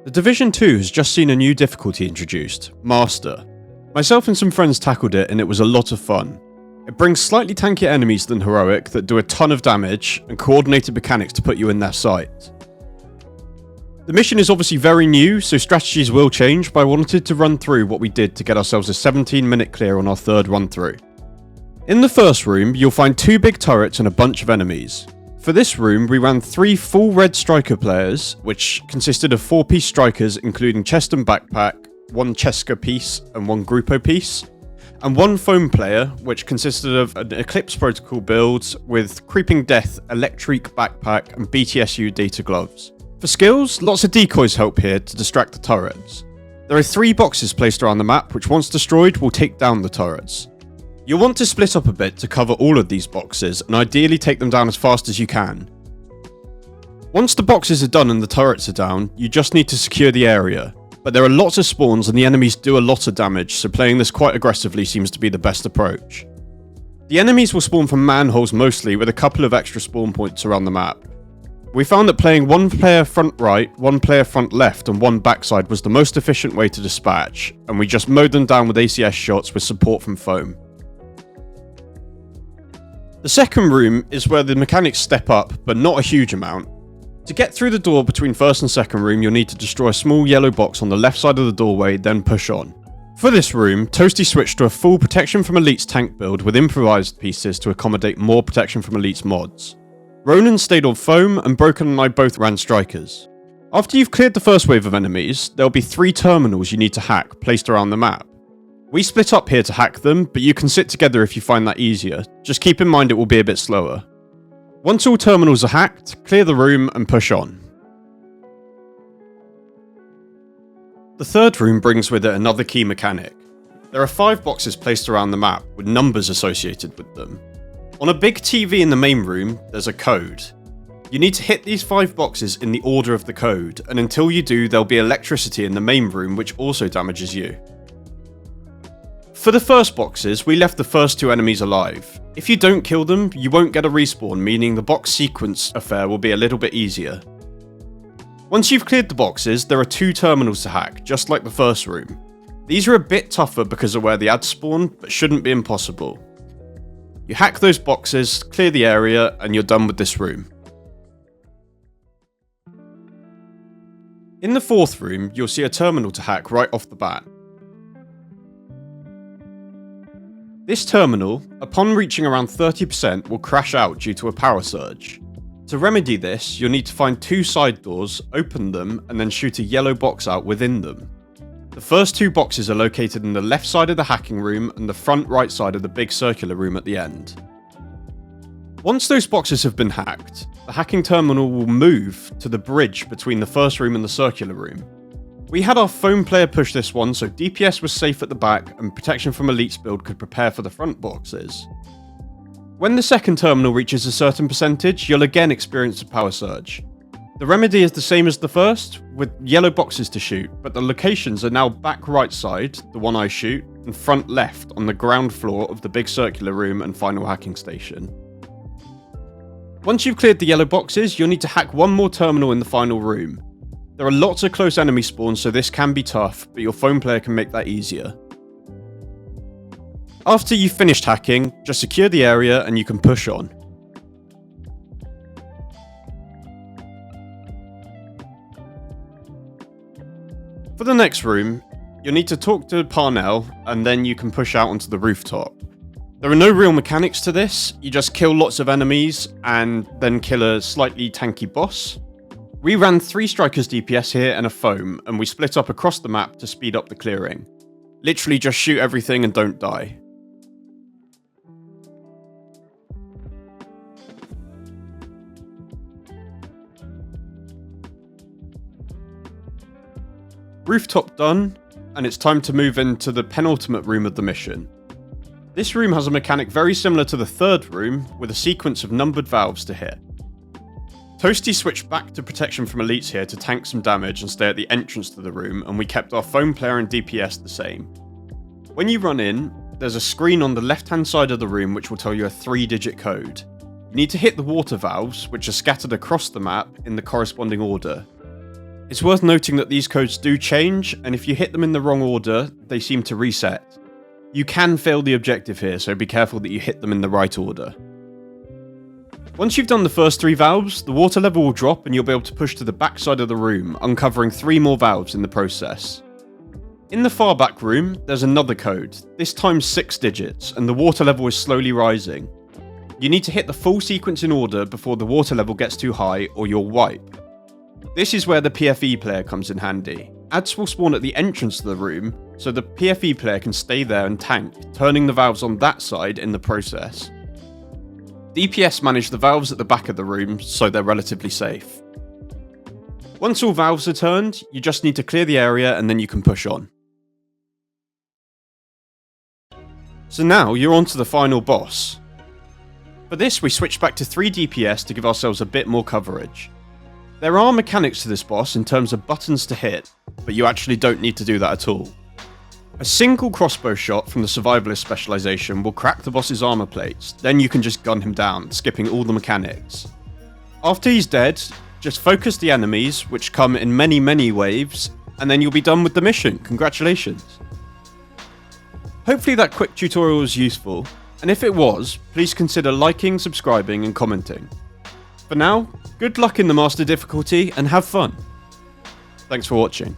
The Division 2 has just seen a new difficulty introduced, Master. Myself and some friends tackled it and it was a lot of fun. It brings slightly tankier enemies than Heroic that do a ton of damage and coordinated mechanics to put you in their sight. The mission is obviously very new, so strategies will change, but I wanted to run through what we did to get ourselves a 17-minute clear on our third run through. In the first room, you'll find 2 big turrets and a bunch of enemies. For this room, we ran 3 full red striker players, which consisted of 4-piece strikers including chest and backpack, 1 Cheska piece and 1 Gruppo piece, and 1 foam player, which consisted of an Eclipse Protocol build with Creeping Death, Electric backpack and BTSU data gloves. For skills, lots of decoys help here to distract the turrets. There are 3 boxes placed around the map which once destroyed will take down the turrets. You'll want to split up a bit to cover all of these boxes and ideally take them down as fast as you can. Once the boxes are done and the turrets are down, you just need to secure the area, but there are lots of spawns and the enemies do a lot of damage, so playing this quite aggressively seems to be the best approach. The enemies will spawn from manholes mostly, with a couple of extra spawn points around the map. We found that playing 1 player front right, 1 player front left and 1 backside was the most efficient way to dispatch, and we just mowed them down with ACS shots with support from foam. The second room is where the mechanics step up, but not a huge amount. To get through the door between first and second room, you'll need to destroy a small yellow box on the left side of the doorway, then push on. For this room, Toasty switched to a full Protection from Elites tank build with improvised pieces to accommodate more Protection from Elites mods. Ronan stayed on foam, and Broken and I both ran strikers. After you've cleared the first wave of enemies, there'll be 3 terminals you need to hack placed around the map. We split up here to hack them, but you can sit together if you find that easier. Just keep in mind it will be a bit slower. Once all terminals are hacked, clear the room and push on. The third room brings with it another key mechanic. There are 5 boxes placed around the map with numbers associated with them. On a big TV in the main room, there's a code. You need to hit these 5 boxes in the order of the code, and until you do, there'll be electricity in the main room which also damages you. For the first boxes, we left the first 2 enemies alive. If you don't kill them, you won't get a respawn, meaning the box sequence affair will be a little bit easier. Once you've cleared the boxes, there are 2 terminals to hack, just like the first room. These are a bit tougher because of where the ads spawn, but shouldn't be impossible. You hack those boxes, clear the area, and you're done with this room. In the fourth room, you'll see a terminal to hack right off the bat. This terminal, upon reaching around 30%, will crash out due to a power surge. To remedy this, you'll need to find 2 side doors, open them, and then shoot a yellow box out within them. The first 2 boxes are located in the left side of the hacking room and the front right side of the big circular room at the end. Once those boxes have been hacked, the hacking terminal will move to the bridge between the first room and the circular room. We had our foam player push this one so DPS was safe at the back and Protection from Elites build could prepare for the front boxes. When the second terminal reaches a certain percentage, you'll again experience a power surge. The remedy is the same as the first, with yellow boxes to shoot, but the locations are now back right side, the one I shoot, and front left on the ground floor of the big circular room and final hacking station. Once you've cleared the yellow boxes, you'll need to hack 1 more terminal in the final room. There are lots of close enemy spawns, so this can be tough, but your foam player can make that easier. After you've finished hacking, just secure the area and you can push on. For the next room, you'll need to talk to Parnell and then you can push out onto the rooftop. There are no real mechanics to this, you just kill lots of enemies and then kill a slightly tanky boss. We ran 3 strikers DPS here and a foam, and we split up across the map to speed up the clearing. Literally just shoot everything and don't die. Rooftop done, and it's time to move into the penultimate room of the mission. This room has a mechanic very similar to the third room, with a sequence of numbered valves to hit. Toasty switched back to Protection from Elites here to tank some damage and stay at the entrance to the room, and we kept our foam player and DPS the same. When you run in, there's a screen on the left-hand side of the room which will tell you a 3-digit code. You need to hit the water valves, which are scattered across the map in the corresponding order. It's worth noting that these codes do change, and if you hit them in the wrong order, they seem to reset. You can fail the objective here, so be careful that you hit them in the right order. Once you've done the first 3 valves, the water level will drop and you'll be able to push to the back side of the room, uncovering 3 more valves in the process. In the far back room, there's another code, this time 6 digits, and the water level is slowly rising. You need to hit the full sequence in order before the water level gets too high, or you'll wipe. This is where the PFE player comes in handy. Ads will spawn at the entrance to the room, so the PFE player can stay there and tank, turning the valves on that side in the process. DPS manage the valves at the back of the room, so they're relatively safe. Once all valves are turned, you just need to clear the area and then you can push on. So now you're on to the final boss. For this, we switch back to 3 DPS to give ourselves a bit more coverage. There are mechanics to this boss in terms of buttons to hit, but you actually don't need to do that at all. A single crossbow shot from the survivalist specialization will crack the boss's armor plates, then you can just gun him down, skipping all the mechanics. After he's dead, just focus the enemies, which come in many waves, and then you'll be done with the mission. Congratulations. Hopefully that quick tutorial was useful, and if it was, please consider liking, subscribing, and commenting. For now, good luck in the Master difficulty and have fun. Thanks for watching.